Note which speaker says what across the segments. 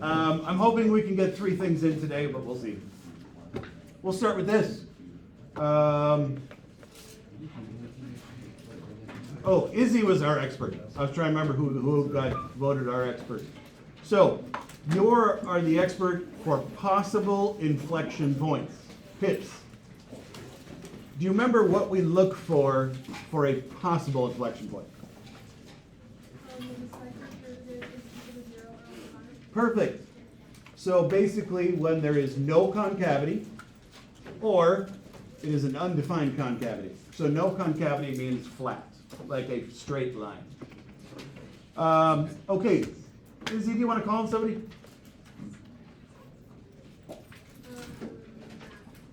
Speaker 1: I'm hoping we can get 3 things in today, but we'll see. We'll start with this. Oh, Izzy was our expert. I was trying to remember who got voted our expert. So, you are the expert for possible inflection points, PIPs. Do you remember what we look for a possible inflection point? Perfect. So basically, when there is no concavity, or it is an undefined concavity. So no concavity means flat, like a straight line. Okay, Izzy, do you want to call on somebody?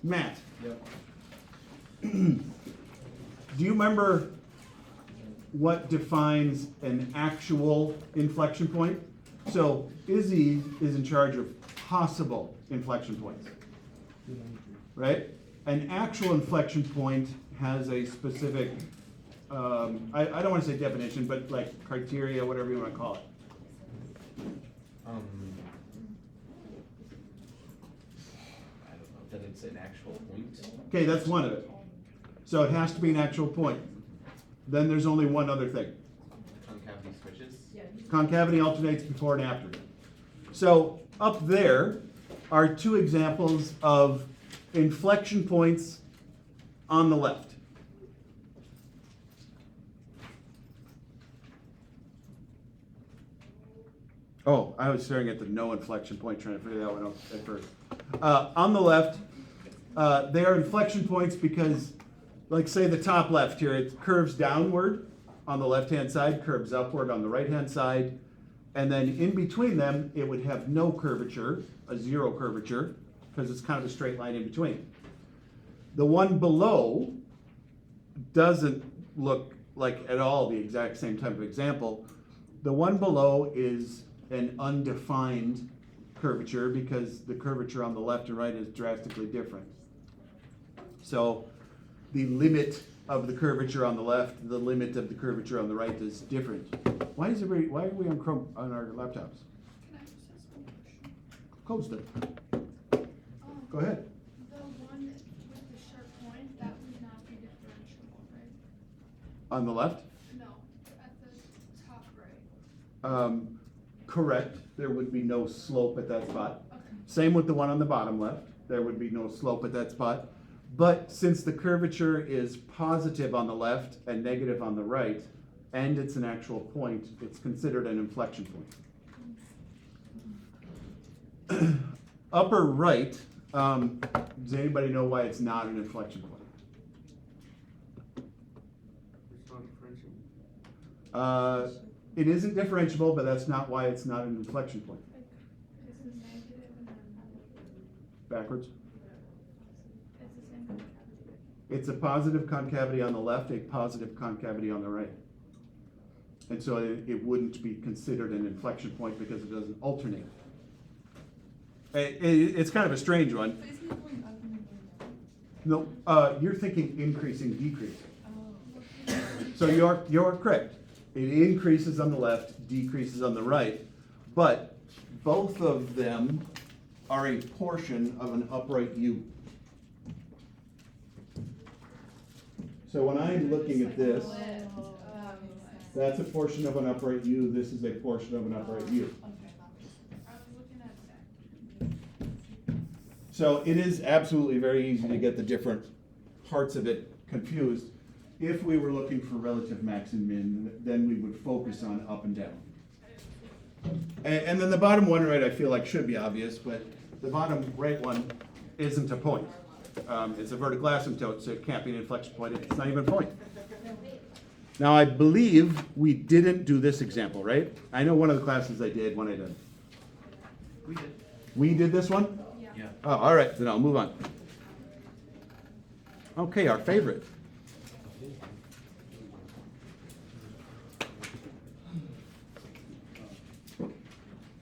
Speaker 1: Matt.
Speaker 2: Yep.
Speaker 1: Do you remember what defines an actual inflection point? So Izzy is in charge of possible inflection points, right? An actual inflection point has a specific, I don't want to say definition, but like criteria, whatever you want to call it.
Speaker 2: I don't know, that it's an actual point.
Speaker 1: Okay, that's one of it. So it has to be an actual point. Then there's only one other thing.
Speaker 2: Concavity switches.
Speaker 1: Concavity alternates before and after. So up there are 2 examples of inflection points on the left. Oh, I was staring at the no inflection point, trying to figure that one out at first. On the left, they are inflection points because, like say the top left here, it curves downward on the left-hand side, curves upward on the right-hand side, and then in between them, it would have no curvature, a 0 curvature, because it's kind of a straight line in between. The one below doesn't look like at all the exact same type of example. The one below is an undefined curvature because the curvature on the left and right is drastically different. So the limit of the curvature on the left, the limit of the curvature on the right is different. Why are we on Chrome on our laptops?
Speaker 3: Can I just ask one question?
Speaker 1: Close them. Go ahead.
Speaker 3: The one with the sharp point, that would not be differentiable, right?
Speaker 1: On the left?
Speaker 3: No, at the top right.
Speaker 1: Correct. There would be no slope at that spot.
Speaker 3: Okay.
Speaker 1: Same with the one on the bottom left. There would be no slope at that spot. But since the curvature is positive on the left and negative on the right, and it's an actual point, it's considered an inflection point. Upper right, does anybody know why it's not an inflection point?
Speaker 4: It's not differentiable.
Speaker 1: It isn't differentiable, but that's not why it's not an inflection point.
Speaker 3: Like, it's a negative and then
Speaker 1: Backwards.
Speaker 3: it's the same concavity.
Speaker 1: It's a positive concavity on the left, a positive concavity on the right. And so it wouldn't be considered an inflection point because it doesn't alternate. It's kind of a strange one.
Speaker 3: But isn't it going up and then going down?
Speaker 1: No, you're thinking increasing, decreasing.
Speaker 3: Oh.
Speaker 1: So you're correct. It increases on the left, decreases on the right, but both of them are a portion of an upright U. So when I'm looking at this, that's a portion of an upright U, this is a portion of an upright U.
Speaker 3: I was looking at that.
Speaker 1: So it is absolutely very easy to get the different parts of it confused. If we were looking for relative max and min, then we would focus on up and down. And then the bottom one right, I feel like should be obvious, but the bottom right one isn't a point. It's a vertical asymptote, so it can't be an inflection point. It's not even a point. Now, I believe we didn't do this example, right? I know one of the classes I did, one I didn't.
Speaker 2: We did.
Speaker 1: We did this one?
Speaker 2: Yeah.
Speaker 1: Oh, all right, then I'll move on. Okay, our favorite.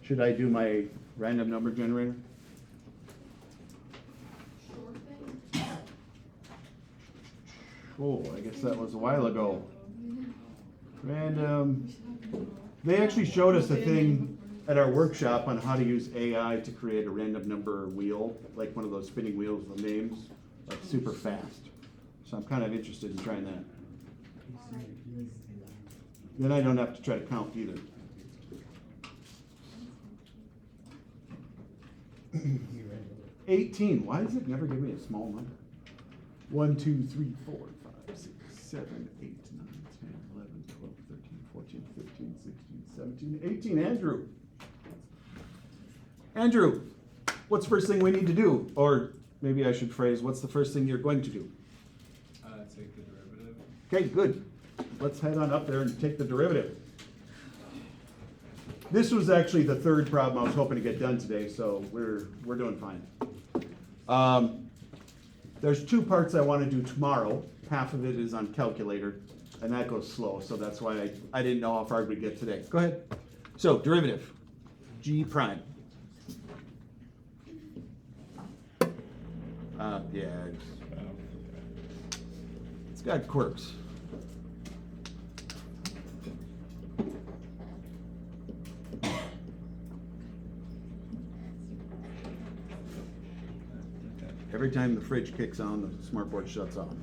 Speaker 1: Should I do my random number generator?
Speaker 3: Sure thing.
Speaker 1: Oh, I guess that was a while ago. Random. They actually showed us a thing at our workshop on how to use AI to create a random number wheel, like one of those spinning wheels with names, like super fast. So I'm kind of interested in trying that.
Speaker 3: Alright, please do that.
Speaker 1: Then I don't have to try to count either. 18. Why does it never give me a small number? 1, 2, 3, 4, 5, 6, 7, 8, 9, 10, 11, 12, 13, 14, 15, 16, 17, 18. Andrew. Andrew, what's the first thing we need to do? Or maybe I should phrase, what's the first thing you're going to do?
Speaker 4: Take the derivative.
Speaker 1: Okay, good. Let's head on up there and take the derivative. This was actually the third problem I was hoping to get done today, so we're doing fine. There's two parts I want to do tomorrow. Half of it is on calculator, and that goes slow, so that's why I didn't know how far we'd get today. Go ahead. So, derivative, g prime. Yeah, it's got quirks. Every time the fridge kicks on, the smartboard shuts off.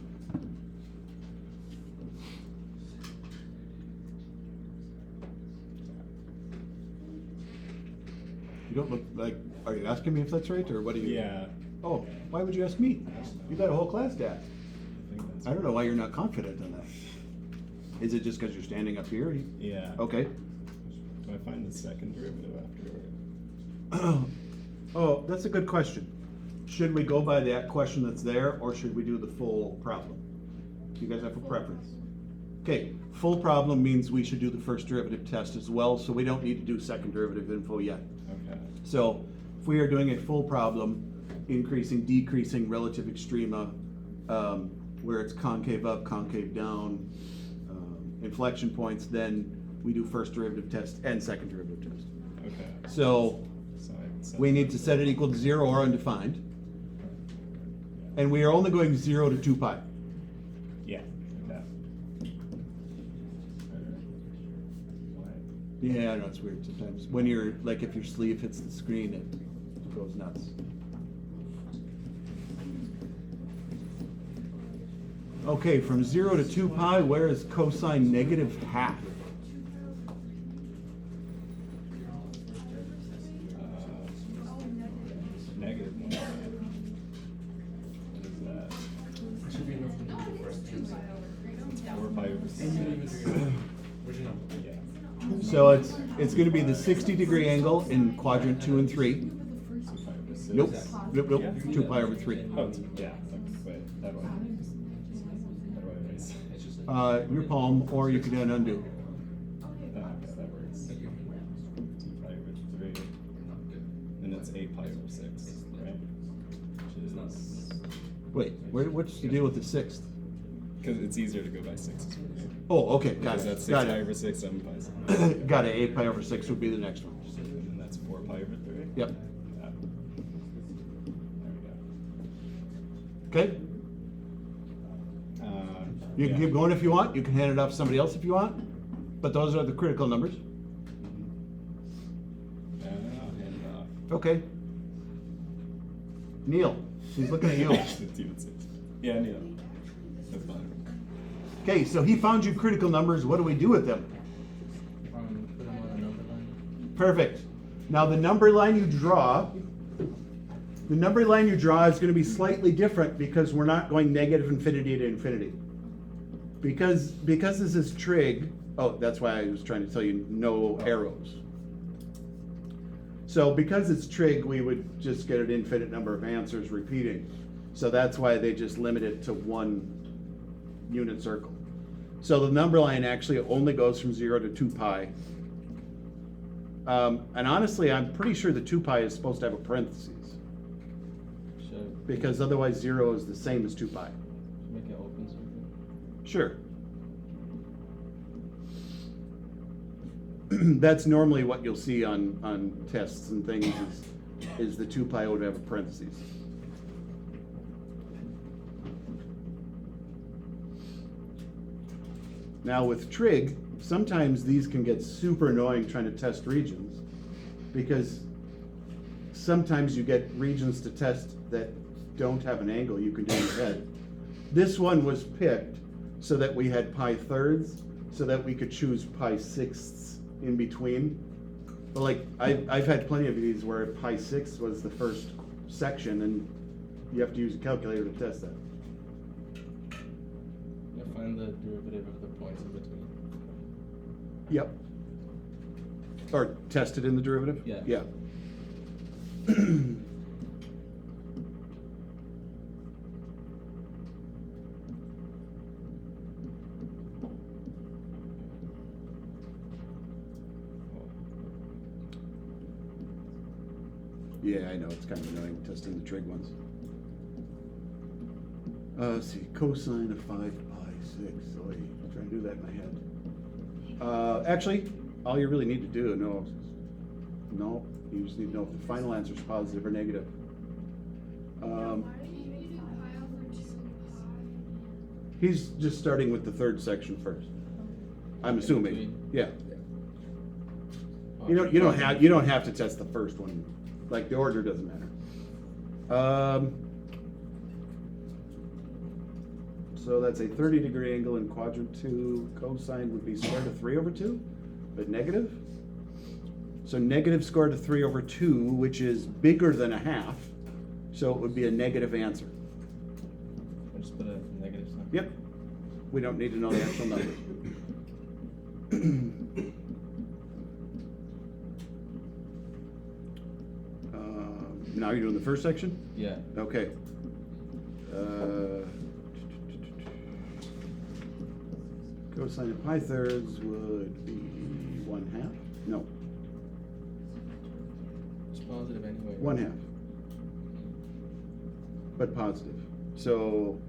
Speaker 1: You don't look like, are you asking me if that's right, or what are you?
Speaker 4: Yeah.
Speaker 1: Oh, why would you ask me? You got a whole class to ask.
Speaker 4: I think that's
Speaker 1: I don't know why you're not confident in that. Is it just because you're standing up here?
Speaker 4: Yeah.
Speaker 1: Okay.
Speaker 4: Do I find the second derivative afterward?
Speaker 1: Oh, that's a good question. Should we go by that question that's there, or should we do the full problem? Do you guys have a preference? Okay, full problem means we should do the first derivative test as well, so we don't need to do second derivative info yet.
Speaker 4: Okay.
Speaker 1: So if we are doing a full problem, increasing, decreasing relative extrema, where it's concave up, concave down, inflection points, then we do first derivative test and second derivative test.
Speaker 4: Okay.
Speaker 1: So
Speaker 4: So I set
Speaker 1: we need to set it equal to 0 or undefined. And we are only going 0 to 2 pi.
Speaker 4: Yeah. Okay.
Speaker 1: Yeah, I know it's weird sometimes. When you're, like, if your sleeve hits the screen, it goes nuts. Okay, from 0 to 2 pi, where is cosine negative half?
Speaker 4: Negative 1. What is that?
Speaker 2: Should be enough to do the first two.
Speaker 4: It's 4 pi over 6.
Speaker 2: Where's your number?
Speaker 4: Yeah.
Speaker 1: So it's going to be the 60-degree angle in quadrant 2 and 3.
Speaker 4: 2 pi over 6.
Speaker 1: Nope, nope, 2 pi over 3.
Speaker 4: Oh, yeah. Wait, how do I erase?
Speaker 2: It's just
Speaker 1: Your palm, or you can hit undo.
Speaker 4: Okay, that works. 2 pi over 3. And it's 8 pi over 6, right? Which is...
Speaker 1: Wait, what's the deal with the 6th?
Speaker 4: Because it's easier to go by 6s.
Speaker 1: Oh, okay, got
Speaker 4: Because
Speaker 1: it.
Speaker 4: that's 6
Speaker 1: Got
Speaker 4: pi
Speaker 1: it.
Speaker 4: over 6, 7 pi over 6.
Speaker 1: Got it. 8 pi over 6 would be the next one.
Speaker 4: And then that's 4 pi over 3?
Speaker 1: Yep.
Speaker 4: Yeah. There we go.
Speaker 1: Okay? You can keep going if you want. You can hand it off to somebody else if you want. But those are the critical numbers.
Speaker 4: Hand it off.
Speaker 1: Okay. Neil, he's looking at you.
Speaker 4: Yeah, Neil. That's fine.
Speaker 1: Okay, so he found you critical numbers. What do we do with them?
Speaker 2: put them on a number line.
Speaker 1: Perfect. Now the number line you draw is going to be slightly different because we're not going negative infinity to infinity. Because this is trig, oh, that's why I was trying to tell you no arrows. So because it's trig, we would just get an infinite number of answers repeating. So that's why they just limit it to one unit circle. So the number line actually only goes from 0 to 2 pi. And honestly, I'm pretty sure the 2 pi is supposed to have a parentheses,
Speaker 2: Should
Speaker 1: because otherwise 0 is the same as 2 pi.
Speaker 2: make it open something?
Speaker 1: Sure. That's normally what you'll see on tests and things is the 2 pi would have a parentheses. Now with trig, sometimes these can get super annoying trying to test regions. because sometimes you get regions to test that don't have an angle you can do in your head. This one was picked so that we had pi thirds, so that we could choose pi sixths in between. But like, I've had plenty of these where pi sixths was the first section, and you have to use a calculator to test that.
Speaker 4: Yeah, find the derivative of the points in between.
Speaker 1: Yep. Or tested in the derivative?
Speaker 4: Yeah.
Speaker 1: Yeah. Yeah, I know, it's kind of annoying testing the trig ones. Let's see, cosine of 5 pi 6. Oh, I'm trying to do that in my head. Actually, all you really need to do, no, you just need to know if the final answer is positive or negative.
Speaker 3: Why did you do pi over 2 pi?
Speaker 1: He's just starting with the third section first. I'm assuming, yeah. You don't have to test the first one. Like, the order doesn't matter. So that's a 30-degree angle in quadrant 2. Cosine would be square root of 3 over 2, but negative. So negative square root of 3 over 2, which is bigger than a half, so it would be a negative answer.
Speaker 4: I'll just put a negative sign.
Speaker 1: Yep. We don't need to know the actual numbers. Now you're doing the first section?
Speaker 4: Yeah.
Speaker 1: Okay. Cosine of pi thirds would be 1/2. No,
Speaker 4: It's positive anyway.
Speaker 1: 1/2. But positive. So,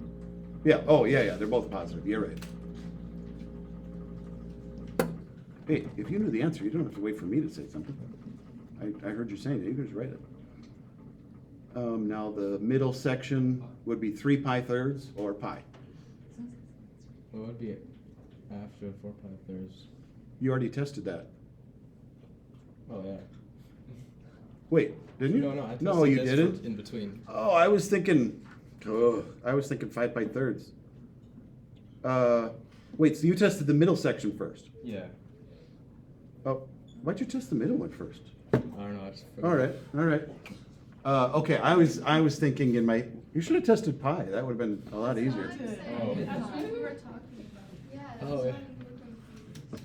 Speaker 1: yeah, oh, yeah, they're both positive. You're right. Hey, if you knew the answer, you don't have to wait for me to say something. I heard you saying it. You can just write it. Now the middle section would be 3 pi thirds or pi.
Speaker 4: What would be after 4 pi thirds?
Speaker 1: You already tested that.
Speaker 4: Oh, yeah.
Speaker 1: Wait, didn't you?
Speaker 4: No, I tested
Speaker 1: No, you
Speaker 4: this
Speaker 1: didn't?
Speaker 4: in between.
Speaker 1: Oh, I was thinking 5 pi thirds. Wait, so you tested the middle section first?
Speaker 4: Yeah.
Speaker 1: Oh, why'd you test the middle one first?
Speaker 4: I don't know. I just forgot.
Speaker 1: All right. Okay, I was thinking you should have tested pi. That would have been a lot easier.
Speaker 4: Oh.
Speaker 3: That's what we were talking about. Yeah, that's
Speaker 4: Oh,
Speaker 3: why
Speaker 4: yeah.
Speaker 3: we were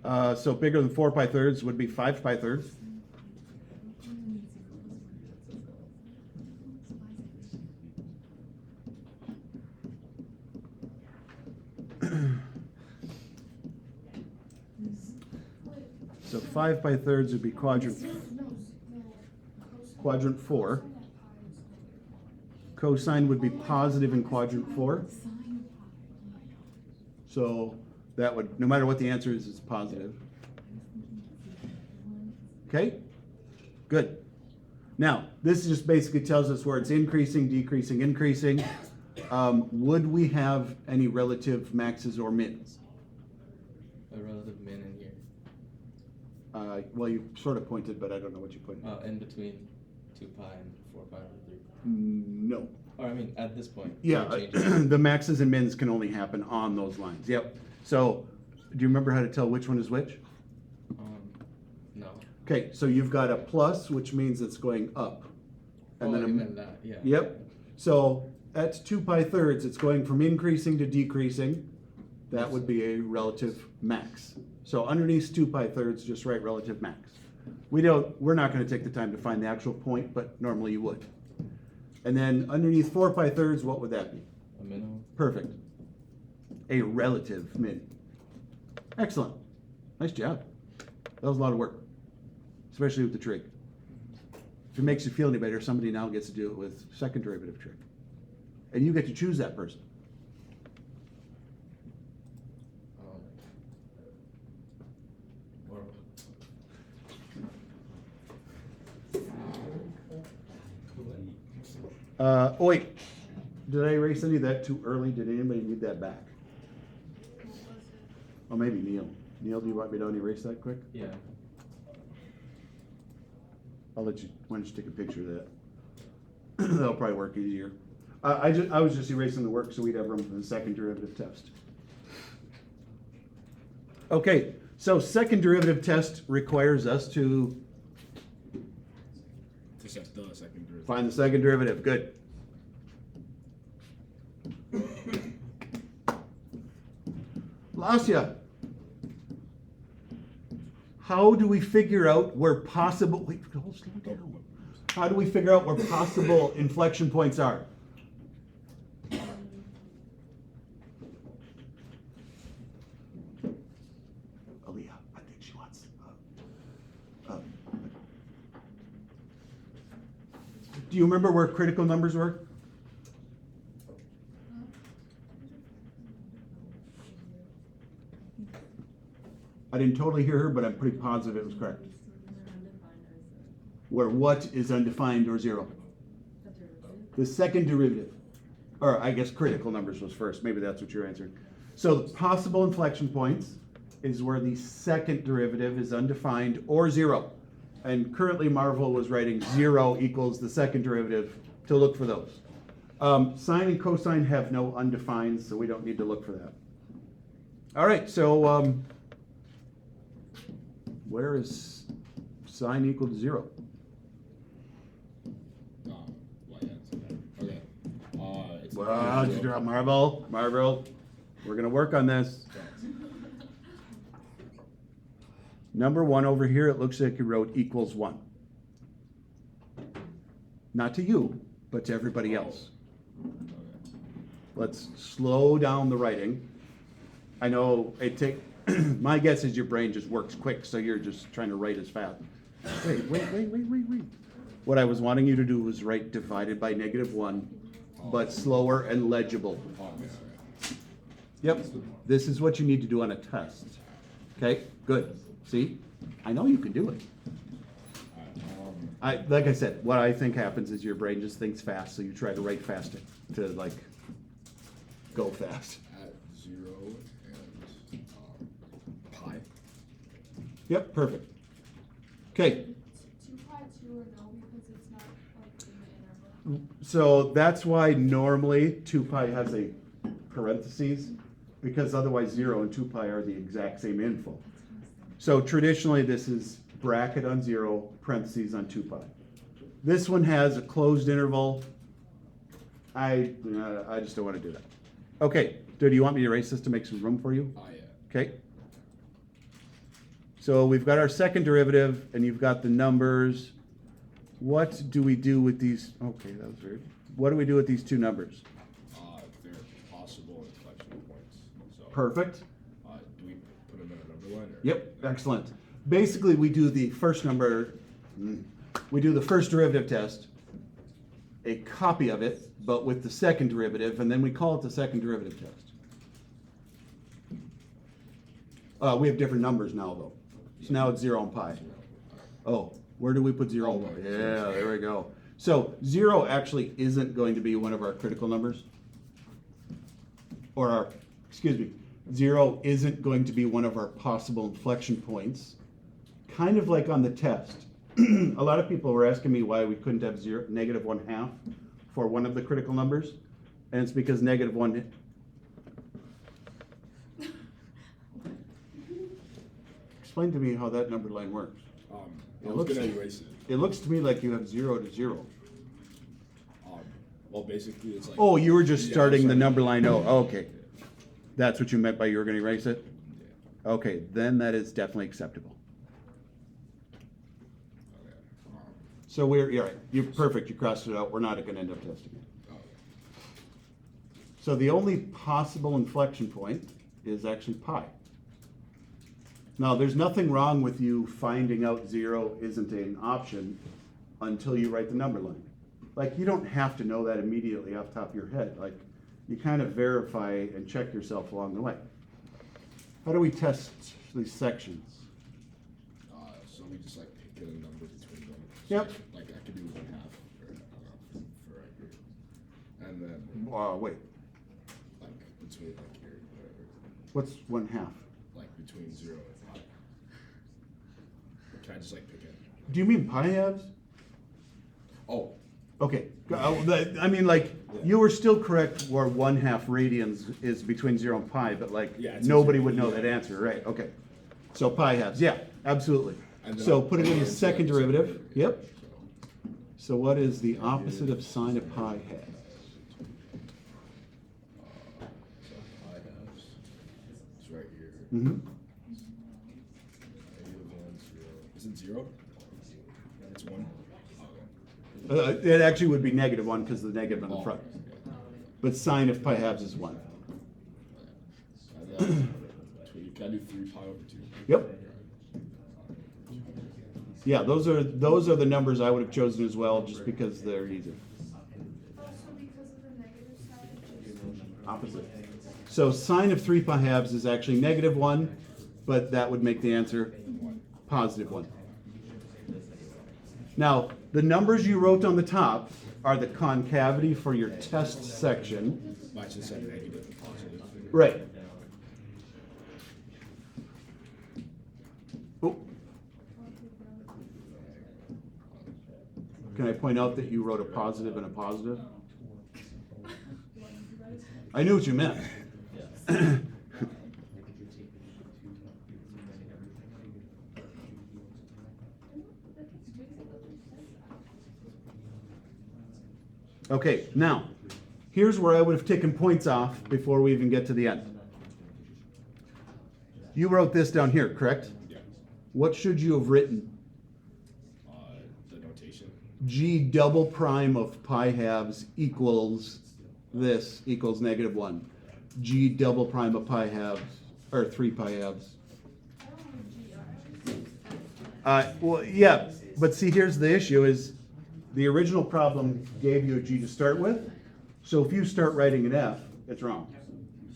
Speaker 3: confused.
Speaker 1: So bigger than 4 pi thirds would be 5 pi thirds. So 5 pi thirds would be quadrant 4. Cosine would be positive in quadrant 4. So that would, no matter what the answer is, it's positive. Okay? Good. Now, this just basically tells us where it's increasing, decreasing, increasing. Would we have any relative maxes or mins?
Speaker 4: A relative min in here.
Speaker 1: Well, you sort of pointed, but I don't know what you pointed.
Speaker 4: In between 2 pi and 4 pi over 3.
Speaker 1: No.
Speaker 4: Or I mean, at this point.
Speaker 1: Yeah,
Speaker 4: it changes.
Speaker 1: the maxes and mins can only happen on those lines. Yep. So, do you remember how to tell which one is which?
Speaker 4: No.
Speaker 1: Okay, so you've got a plus, which means it's going up.
Speaker 4: And then
Speaker 1: a-
Speaker 4: you meant that, yeah.
Speaker 1: Yep. So at 2 pi thirds, it's going from increasing to decreasing. That would be a relative max. So underneath 2 pi thirds, just write relative max. We're not going to take the time to find the actual point, but normally you would. And then underneath 4 pi thirds, what would that be?
Speaker 4: A minimum.
Speaker 1: Perfect. A relative min. Excellent. Nice job. That was a lot of work, especially with the trig. If it makes you feel any better, somebody now gets to do it with second derivative trig. And you get to choose that person.
Speaker 4: Or
Speaker 1: Oh wait, did I erase any of that too early? Did anybody need that back?
Speaker 3: What was it?
Speaker 1: Oh, maybe Neil. Neil, do you want me to erase that quick?
Speaker 2: Yeah.
Speaker 1: I'll let you, why don't you take a picture of that? That'll probably work easier. I was just erasing the work so we'd have room for the second derivative test. Okay, so second derivative test requires us to
Speaker 5: Just the second derivative.
Speaker 1: find the second derivative. Good. Lasya, how do we figure out where possible, wait, hold, slow down. How do we figure out where possible inflection points are? Aaliyah, I think she wants. Do you remember where critical numbers were? I didn't totally hear her, but I'm pretty positive it was correct. Where what is undefined or zero? The second derivative. Or I guess critical numbers was first. Maybe that's what you're answering. So the possible inflection points is where the second derivative is undefined or zero. And currently Marvel was writing 0 equals the second derivative to look for those. Sine and cosine have no undefined, so we don't need to look for that. All right, so where is sine equal to 0?
Speaker 5: Okay. It's
Speaker 1: Well, Marvel, we're gonna work on this. Number 1 over here, it looks like you wrote equals 1. Not to you, but to everybody else. Let's slow down the writing. I know my guess is your brain just works quick, so you're just trying to write as fast. Wait. What I was wanting you to do was write divided by -1, but slower and legible. Yep, this is what you need to do on a test. Okay, good. See, I know you can do it. Like I said, what I think happens is your brain just thinks fast, so you try to write faster to like go fast.
Speaker 5: At 0 and pi.
Speaker 1: Yep, perfect. Okay,
Speaker 3: 2 pi 2 or no, because it's not like in the interval.
Speaker 1: so that's why normally 2 pi has a parentheses, because otherwise 0 and 2 pi are the exact same info. So traditionally this is bracket on 0, parentheses on 2 pi. This one has a closed interval. I just don't want to do that. Okay, do you want me to erase this to make some room for you?
Speaker 5: Yeah.
Speaker 1: Okay. So we've got our second derivative and you've got the numbers. What do we do with these? Okay, that was weird. What do we do with these two numbers?
Speaker 5: They're possible inflection points. So,
Speaker 1: Perfect.
Speaker 5: do we put them in a number line? Or?
Speaker 1: Yep, excellent. Basically, we do the first derivative test, a copy of it, but with the second derivative, and then we call it the second derivative test. We have different numbers now, though. So now it's 0 and pi. Oh, where do we put 0?
Speaker 5: Oh, right.
Speaker 1: Yeah, there we go. So 0 actually isn't going to be one of our critical numbers. Or 0 isn't going to be one of our possible inflection points. Kind of like on the test. A lot of people were asking me why we couldn't have -1/2 for one of the critical numbers. And it's because -1. Explain to me how that number line works.
Speaker 5: I
Speaker 1: It
Speaker 5: was
Speaker 1: looks-
Speaker 5: gonna erase it.
Speaker 1: It looks to me like you have 0 to 0.
Speaker 5: Well, basically, it's like.
Speaker 1: Oh, you were just
Speaker 5: Yeah,
Speaker 1: starting the
Speaker 5: sorry.
Speaker 1: number line. Oh, okay. That's what you meant by you were going to erase it?
Speaker 5: Yeah.
Speaker 1: Okay, then that is definitely acceptable.
Speaker 5: Okay.
Speaker 1: So you're right. You're perfect. You crossed it out. We're not going to end up testing it. So the only possible inflection point is actually pi. Now, there's nothing wrong with you finding out 0 isn't an option until you write the number line. Like, you don't have to know that immediately off the top of your head. Like, you kind of verify and check yourself along the way. How do we test these sections?
Speaker 5: So we just like pick a number between them.
Speaker 1: Yep.
Speaker 5: So, like I could do 1/2 for right here, and then
Speaker 1: Wait,
Speaker 5: like between like here, whatever.
Speaker 1: what's 1/2?
Speaker 5: Like between 0 and pi. Can I just like pick it?
Speaker 1: Do you mean pi halves?
Speaker 5: Oh,
Speaker 1: Okay, I mean, like, you were still correct where 1/2 radians is between 0 and pi, but like,
Speaker 5: Yeah, it's
Speaker 1: nobody
Speaker 5: easy.
Speaker 1: would know
Speaker 5: Yeah.
Speaker 1: that answer, right? Okay. So pi halves, yeah, absolutely.
Speaker 5: And then
Speaker 1: So
Speaker 5: I'll
Speaker 1: put it in the
Speaker 5: into
Speaker 1: second
Speaker 5: the
Speaker 1: derivative,
Speaker 5: second
Speaker 1: yep.
Speaker 5: so-
Speaker 1: So what is the opposite of sine of pi halves?
Speaker 5: So pi halves, it's right here.
Speaker 1: Mm-hmm.
Speaker 5: -1, 0. Is it 0? It's 1?
Speaker 1: It actually would be -1 because of the negative on the front. But sine of pi halves is 1.
Speaker 5: Can I do 3 pi over 2?
Speaker 1: Yep. Yeah, those are the numbers I would have chosen as well, just because they're easier.
Speaker 3: Also because of the negative side, just
Speaker 1: Opposite. So sine of 3 pi halves is actually -1, but that would make the answer +1. Now, the numbers you wrote on the top are the concavity for your test section.
Speaker 5: I should say negative and positive.
Speaker 1: Right. Oh. Can I point out that you wrote a positive and a positive? I knew what you meant. Okay, now, here's where I would have taken points off before we even get to the end. You wrote this down here, correct?
Speaker 5: Yeah.
Speaker 1: What should you have written?
Speaker 5: The notation.
Speaker 1: G double prime of pi halves equals this equals -1. G double prime of pi halves, or 3 pi halves.
Speaker 3: I don't know G. I always use F.
Speaker 1: Well, yeah, but see, here's the issue is the original problem gave you a G to start with. So if you start writing an F, it's wrong.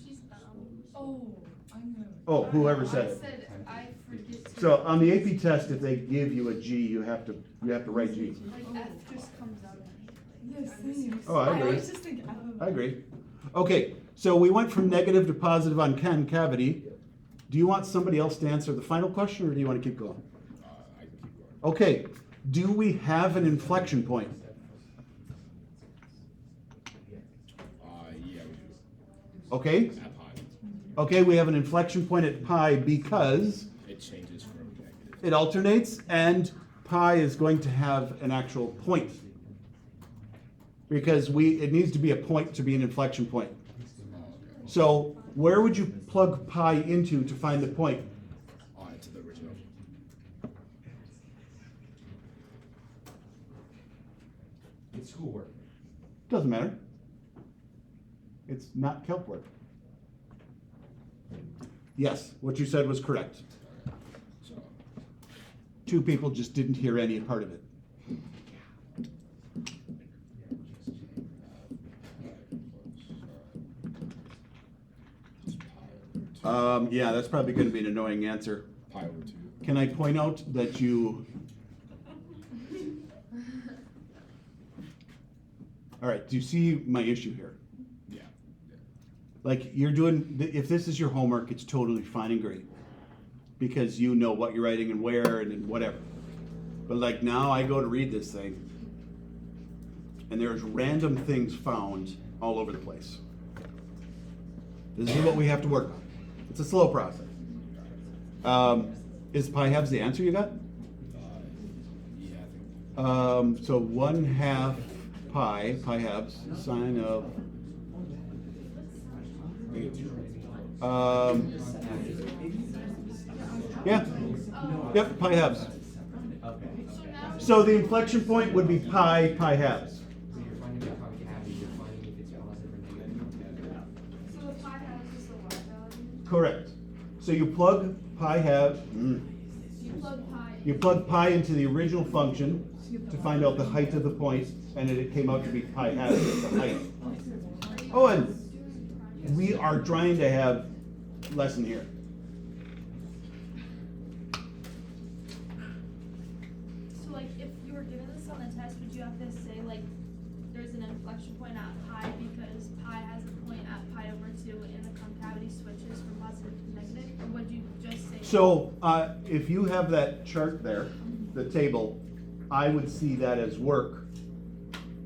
Speaker 3: She's
Speaker 6: Oh, I'm gonna.
Speaker 1: Oh, whoever said
Speaker 3: I
Speaker 1: it.
Speaker 3: said I forget to.
Speaker 1: So on the AP test, if they give you a G, you have to write G.
Speaker 3: Like F just comes out of me.
Speaker 6: The same.
Speaker 1: Oh, I agree.
Speaker 6: always just think F of.
Speaker 1: I agree. Okay, so we went from negative to positive on concavity. Do you want somebody else to answer the final question, or do you want to keep going?
Speaker 5: I can keep going.
Speaker 1: Okay, do we have an inflection point?
Speaker 5: Yeah, we do.
Speaker 1: Okay,
Speaker 5: At pi.
Speaker 1: okay, we have an inflection point at pi because
Speaker 5: It changes from negative.
Speaker 1: it alternates and pi is going to have an actual point. Because it needs to be a point to be an inflection point. So where would you plug pi into to find the point?
Speaker 5: Into the original.
Speaker 2: It's schoolwork.
Speaker 1: Doesn't matter. It's not calc work. Yes, what you said was correct.
Speaker 5: So,
Speaker 1: 2 people just didn't hear any part of it. Yeah, that's probably going to be an annoying answer.
Speaker 5: pi over 2.
Speaker 1: Can I point out that you... All right, do you see my issue here?
Speaker 5: Yeah.
Speaker 1: Like, you're doing, if this is your homework, it's totally fine and great. Because you know what you're writing and where and whatever. But like now I go to read this thing, and there's random things found all over the place. This is what we have to work on. It's a slow process. Is pi halves the answer you got?
Speaker 5: Yeah, I think.
Speaker 1: So 1/2 pi halves, sine of, yeah, yep, pi halves.
Speaker 3: So now
Speaker 1: So the inflection point would be pi halves.
Speaker 7: So you're finding the concavity, you're finding if it's positive or negative.
Speaker 3: so the pi halves is the y value.
Speaker 1: Correct. So you plug pi halves,
Speaker 3: You plug pi.
Speaker 1: into the original function to find out the height of the point, and it came out to be pi halves, the height. Oh, and we are trying to have lesson here.
Speaker 8: So like if you were given this on the test, would you have to say like
Speaker 3: there's an inflection point at pi because pi has a point at pi over 2 and the concavity switches from positive to negative? Or would you just say?
Speaker 1: So, if you have that chart there, the table, I would see that as work.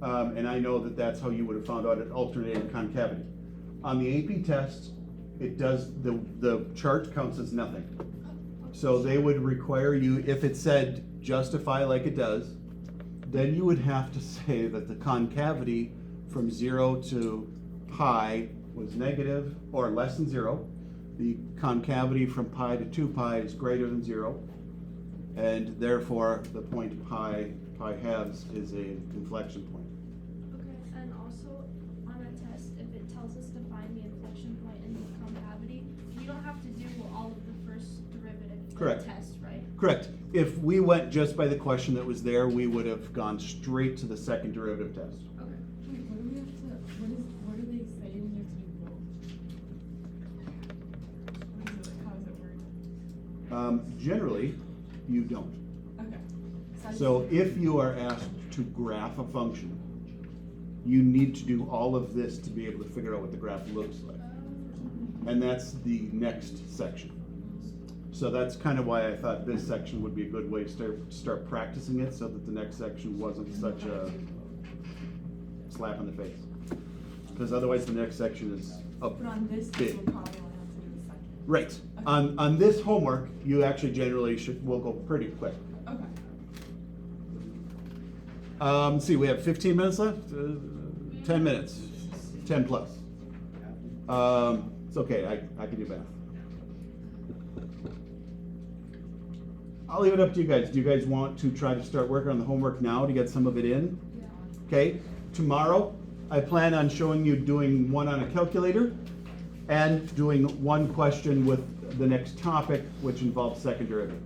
Speaker 1: And I know that that's how you would have found out an alternating concavity. On the AP test, it does, the chart counts as nothing. So they would require you, if it said justify like it does, then you would have to say that the concavity from 0 to pi was negative or less than 0. The concavity from pi to 2 pi is greater than 0. And therefore, the point pi halves is a inflection point.
Speaker 3: Okay, and also on a test, if it tells us to find the inflection point in the concavity, we don't have to do all of the first derivative in the
Speaker 1: Correct.
Speaker 3: test, right?
Speaker 1: Correct. If we went just by the question that was there, we would have gone straight to the second derivative test.
Speaker 3: Okay.
Speaker 6: Wait, what do we have to, what do they say when you have to do both? What is it, how does it work?
Speaker 1: Generally, you don't.
Speaker 6: Okay. I
Speaker 1: So
Speaker 6: just-
Speaker 1: if you are asked to graph a function, you need to do all of this to be able to figure out what the graph looks like. And that's the next section. So that's kind of why I thought this section would be a good way to start practicing it, so that the next section wasn't such a slap in the face. Because otherwise the next section is up
Speaker 6: But on this,
Speaker 1: big.
Speaker 6: we'll probably only have to do the second.
Speaker 1: Right. On this homework, you actually generally will go pretty quick.
Speaker 6: Okay.
Speaker 1: Let's see, we have 15 minutes left? 10 minutes, 10 plus. It's okay, I can do math. I'll leave it up to you guys. Do you guys want to try to start working on the homework now to get some of it in?
Speaker 3: Yeah.
Speaker 1: Okay, tomorrow, I plan on showing you doing one on a calculator and doing one question with the next topic, which involves second derivative.